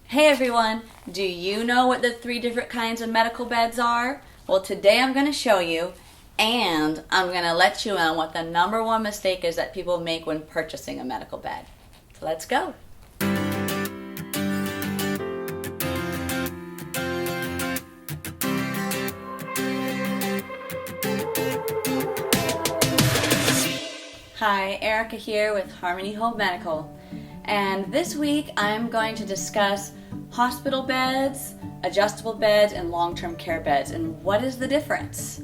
Hey everyone, do you know what the 3 different kinds of medical beds are? Well, today I'm going to show you, and I'm going to let you in on what the number one mistake is that people make when purchasing a medical bed. So let's go. Hi, Erica here with Harmony Home Medical. And this week I'm going to discuss hospital beds, adjustable beds, and long-term care beds, and what is the difference.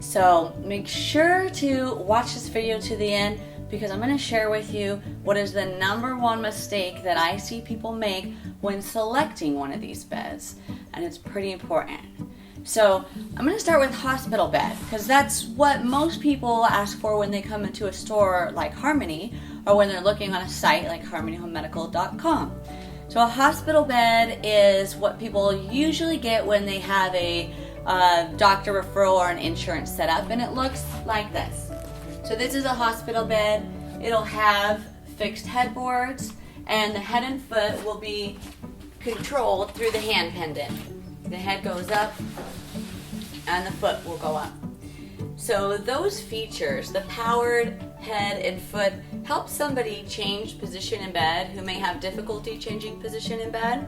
So make sure to watch this video to the end because I'm going to share with you what is the number one mistake that I see people make when selecting one of these beds, and it's pretty important. So I'm going to start with hospital bed because that's what most people ask for when they come into a store like Harmony or when they're looking on a site like harmonyhomemedical.com. So a hospital bed is what people usually get when they have a doctor referral or an insurance set up, and it looks like this. So this is a hospital bed. It'll have fixed headboards, and the head and foot will be controlled through the hand pendant. The head goes up and the foot will go up. So those features, the powered head and foot, help somebody change position in bed who may have difficulty changing position in bed.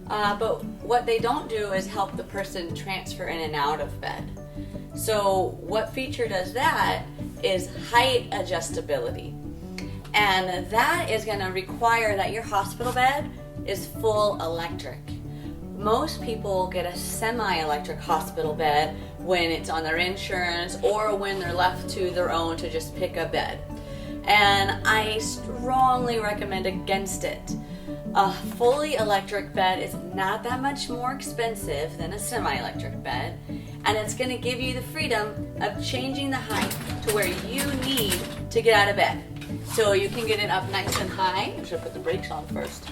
But what they don't do is help the person transfer in and out of bed. So what feature does that is height adjustability. And that is going to require that your hospital bed is full electric. Most people get a semi-electric hospital bed when it's on their insurance or when they're left to their own to just pick a bed. And I strongly recommend against it. A fully electric bed is not that much more expensive than a semi-electric bed, and it's going to give you the freedom of changing the height to where you need to get out of bed. So you can get it up nice and high. I should put the brakes on first.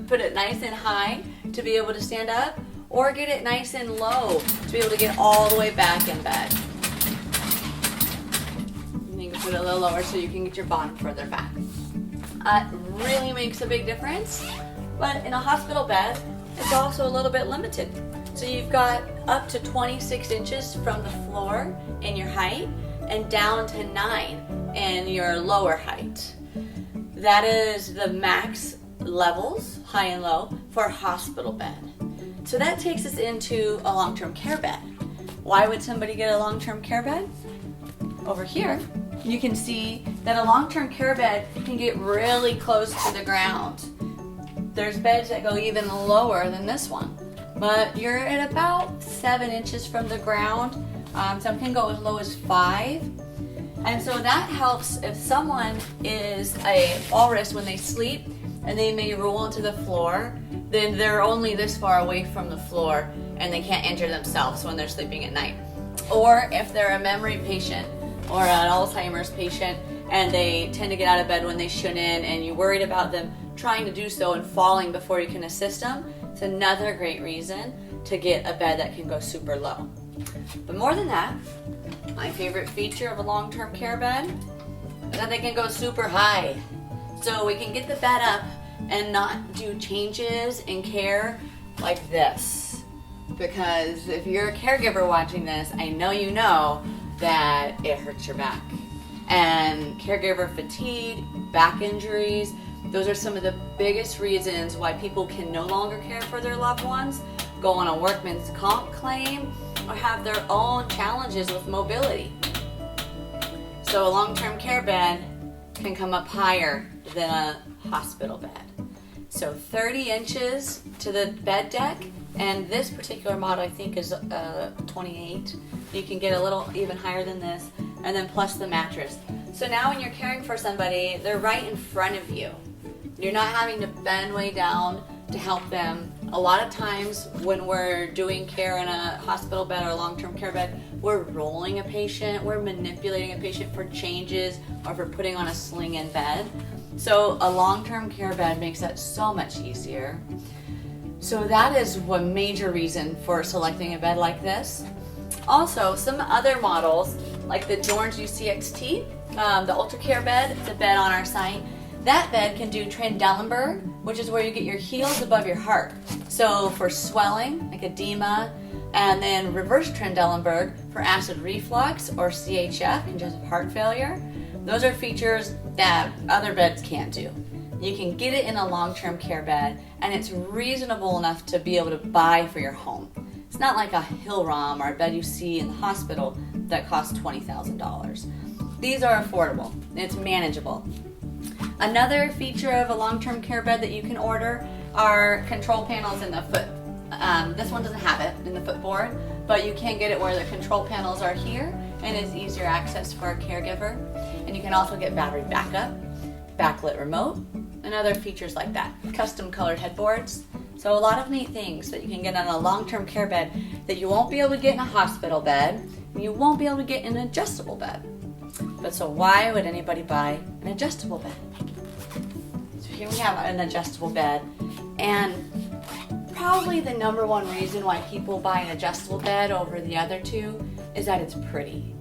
Put it nice and high to be able to stand up, or get it nice and low to be able to get all the way back in bed. And you can put it a little lower so you can get your bottom further back. It really makes a big difference, but in a hospital bed, it's also a little bit limited. So you've got up to 26 inches from the floor in your height and down to 9 in your lower height. That is the max levels, high and low, for a hospital bed. So that takes us into a long-term care bed. Why would somebody get a long-term care bed? Over here, you can see that a long-term care bed can get really close to the ground. There's beds that go even lower than this one, but you're at about 7 inches from the ground. Some can go as low as 5. And so that helps if someone is a walrus when they sleep and they may roll into the floor, then they're only this far away from the floor and they can't injure themselves when they're sleeping at night. Or if they're a memory patient or an Alzheimer's patient and they tend to get out of bed when they shouldn't, and you're worried about them trying to do so and falling before you can assist them, it's another great reason to get a bed that can go super low. But more than that, my favorite feature of a long-term care bed is that they can go super high. So we can get the bed up and not do changes in care like this. Because if you're a caregiver watching this, I know you know that it hurts your back. And caregiver fatigue, back injuries, those are some of the biggest reasons why people can no longer care for their loved ones, go on a workman's comp claim, or have their own challenges with mobility. So a long-term care bed can come up higher than a hospital bed. So 30 inches to the bed deck, and this particular model I think is 28. You can get a little even higher than this, and then plus the mattress. So now when you're caring for somebody, they're right in front of you. You're not having to bend way down to help them. A lot of times when we're doing care in a hospital bed or a long-term care bed, we're rolling a patient, we're manipulating a patient for changes, or for putting on a sling in bed. So a long-term care bed makes that so much easier. So that is one major reason for selecting a bed like this. Also, some other models, like the Jorns UCXT, the Ultra Care bed, it's a bed on our site. That bed can do Trendelenburg, which is where you get your heels above your heart. So for swelling, like edema, and then reverse Trendelenburg for acid reflux or CHF, congestive heart failure. Those are features that other beds can't do. You can get it in a long-term care bed, and it's reasonable enough to be able to buy for your home. It's not like a Hillrom or a bed you see in the hospital that costs $20,000. These are affordable. It's manageable. Another feature of a long-term care bed that you can order are control panels in the foot. This one doesn't have it in the footboard, but you can get it where the control panels are here, and it's easier access for a caregiver. And you can also get battery backup, backlit remote, and other features like that. Custom colored headboards. So a lot of neat things that you can get on a long-term care bed that you won't be able to get in a hospital bed, and you won't be able to get in an adjustable bed. But so why would anybody buy an adjustable bed? So here we have an adjustable bed, and probably the number one reason why people buy an adjustable bed over the other two is that it's pretty.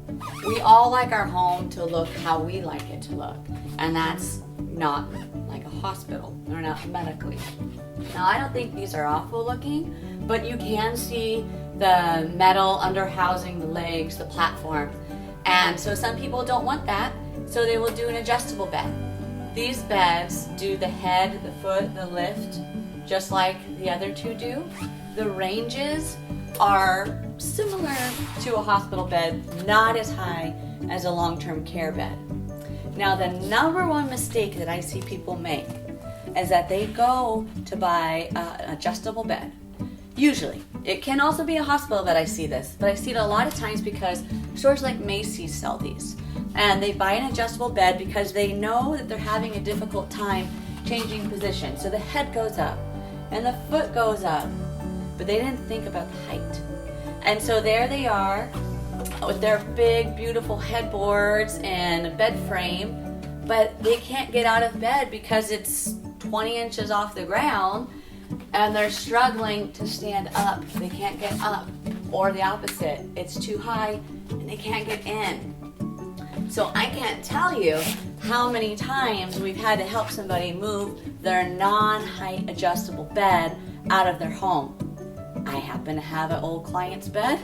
We all like our home to look how we like it to look, and that's not like a hospital or not medically. Now, I don't think these are awful looking, but you can see the metal underhousing the legs, the platform, and so some people don't want that, so they will do an adjustable bed. These beds do the head, the foot, the lift, just like the other two do. The ranges are similar to a hospital bed, not as high as a long-term care bed. Now, the number one mistake that I see people make is that they go to buy an adjustable bed. Usually, it can also be a hospital bed, I see this, but I see it a lot of times because stores like Macy's sell these. And they buy an adjustable bed because they know that they're having a difficult time changing position. So the head goes up and the foot goes up, but they didn't think about the height. And so there they are with their big, beautiful headboards and a bed frame, but they can't get out of bed because it's 20 inches off the ground and they're struggling to stand up. They can't get up. Or the opposite, it's too high and they can't get in. So I can't tell you how many times we've had to help somebody move their non-height adjustable bed out of their home. I happen to have an old client's bed.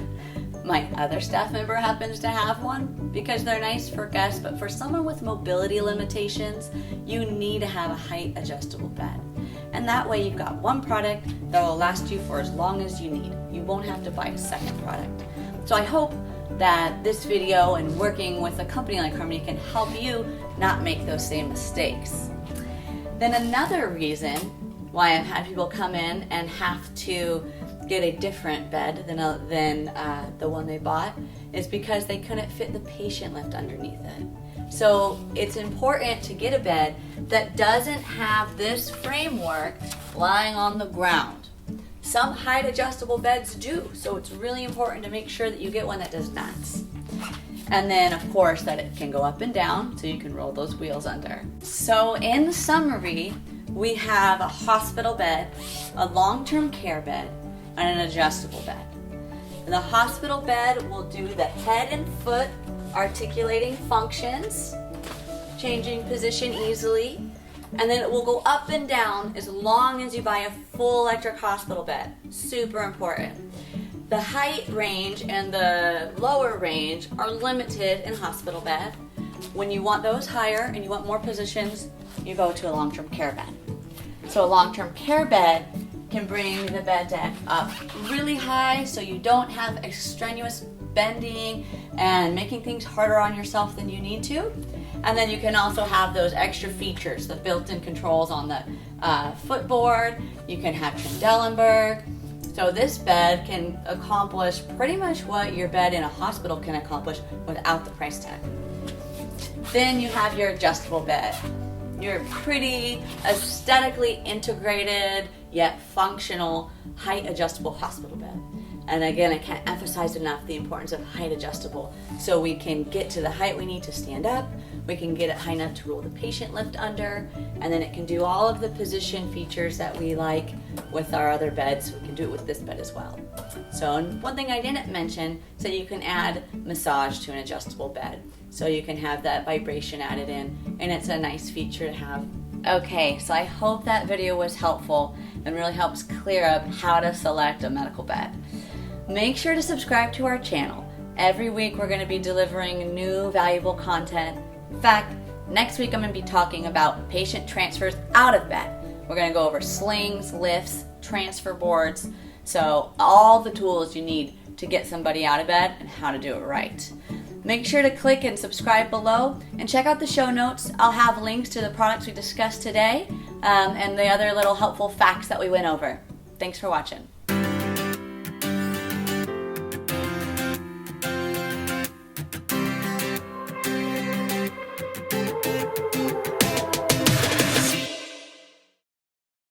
My other staff member happens to have one because they're nice for guests, but for someone with mobility limitations, you need to have a height adjustable bed. And that way you've got one product that will last you for as long as you need. You won't have to buy a second product. So I hope that this video and working with a company like Harmony can help you not make those same mistakes. Then another reason why I've had people come in and have to get a different bed than the one they bought is because they couldn't fit the patient lift underneath it. So it's important to get a bed that doesn't have this framework lying on the ground. Some height adjustable beds do, so it's really important to make sure that you get one that does not. And then of course that it can go up and down so you can roll those wheels under. So in summary, we have a hospital bed, a long-term care bed, and an adjustable bed. And the hospital bed will do the head and foot articulating functions, changing position easily, and then it will go up and down as long as you buy a full electric hospital bed. Super important. The height range and the lower range are limited in hospital bed. When you want those higher and you want more positions, you go to a long-term care bed. So a long-term care bed can bring the bed deck up really high so you don't have extraneous bending and making things harder on yourself than you need to. And then you can also have those extra features, the built-in controls on the footboard. You can have Trendelenburg. So this bed can accomplish pretty much what your bed in a hospital can accomplish without the price tag. Then you have your adjustable bed. Your pretty aesthetically integrated yet functional height adjustable hospital bed. And again, I can't emphasize enough the importance of height adjustable. So we can get to the height we need to stand up, we can get it high enough to roll the patient lift under, and then it can do all of the position features that we like with our other beds. We can do it with this bed as well. So and one thing I didn't mention is that you can add massage to an adjustable bed. So you can have that vibration added in, and it's a nice feature to have Okay, so I hope that video was helpful and really helps clear up how to select a medical bed. Make sure to subscribe to our channel. Every week we're going to be delivering new valuable content. In fact, next week I'm going to be talking about patient transfers out of bed. We're going to go over slings, lifts, transfer boards, so all the tools you need to get somebody out of bed and how to do it right. Make sure to click and subscribe below and check out the show notes. I'll have links to the products we discussed today and the other little helpful facts that we went over. Thanks for watching.